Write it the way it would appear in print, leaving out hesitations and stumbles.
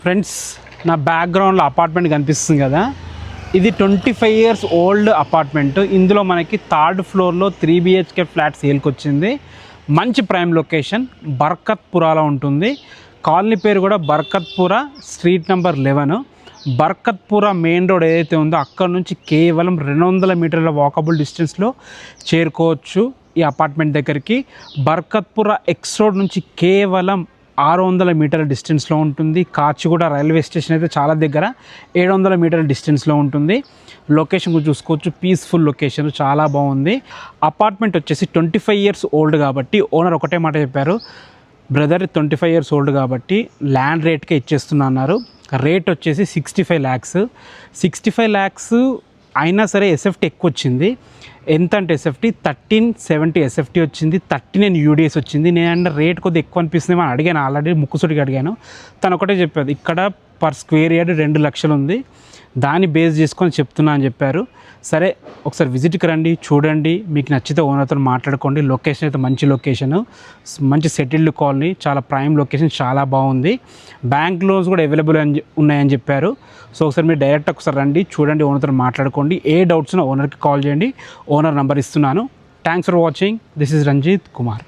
Friends, నా బ్యాక్గ్రౌండ్లో apartment కనిపిస్తుంది కదా, ఇది 25 years ఓల్డ్ అపార్ట్మెంట్. ఇందులో మనకి 3rd ఫ్లోర్లో 3 BHK ఫ్లాట్ సేల్కి వచ్చింది. మంచి ప్రైమ్ లొకేషన్, బర్కత్పురాలో ఉంటుంది. కాలనీ పేరు కూడా Barkatpura, street number 11. Barkatpura main road ఏదైతే ఉందో అక్కడ నుంచి కేవలం 200 మీటర్ల వాకబుల్ డిస్టెన్స్లో చేరుకోవచ్చు ఈ అపార్ట్మెంట్ దగ్గరికి. బర్కత్పురా ఎక్స్ రోడ్ నుంచి కేవలం 600 మీటర్ల డిస్టెన్స్లో ఉంటుంది. కాచిగూడ రైల్వే స్టేషన్ అయితే చాలా దగ్గర, 700 మీటర్ల డిస్టెన్స్లో ఉంటుంది. లొకేషన్ చూసుకోవచ్చు, పీస్ఫుల్ లొకేషన్, చాలా బాగుంది. అపార్ట్మెంట్ వచ్చేసి 25 years ఓల్డ్ కాబట్టి ఓనర్ ఒకటే మాట చెప్పారు, బ్రదర్ 25 years ఓల్డ్ కాబట్టి ల్యాండ్ రేట్కే ఇచ్చేస్తున్నా అన్నారు. రేట్ వచ్చేసి 65 lakhs. 65 lakhs అయినా సరే ఎస్ఎఫ్టీ ఎక్కువ వచ్చింది. ఎంత అంటే ఎస్ఎఫ్టీ 1370 ఎస్ఎఫ్టీ వచ్చింది, 39 యూడిఎస్ వచ్చింది. నేను రేట్ కొద్దిగా ఎక్కువ అనిపిస్తుంది అని అడిగాను, ఆల్రెడీ ముక్కుసూటికి అడిగాను. తను ఒకటే చెప్పారు, ఇక్కడ పర్ స్క్వేర్ యార్డ్ 2 లక్షలు ఉంది, దాన్ని బేస్ చేసుకొని చెప్తున్నా అని చెప్పారు. సరే, ఒకసారి విజిట్కి రండి, చూడండి, మీకు నచ్చితే ఓనర్తో మాట్లాడుకోండి. లొకేషన్ అయితే మంచి లొకేషను, మంచి సెటిల్డ్ కాలనీ, చాలా ప్రైమ్ లొకేషన్, చాలా బాగుంది. బ్యాంక్ లోన్స్ కూడా అవైలబుల్ ఉన్నాయని చెప్పారు. సో ఒకసారి మీరు డైరెక్ట్ ఒకసారి రండి, చూడండి, ఓనర్తో మాట్లాడుకోండి. ఏ డౌట్స్ ఉన్నా ఓనర్కి కాల్ చేయండి, ఓనర్ నెంబర్ ఇస్తున్నాను. Thanks for watching. This is Ranjith Kumar.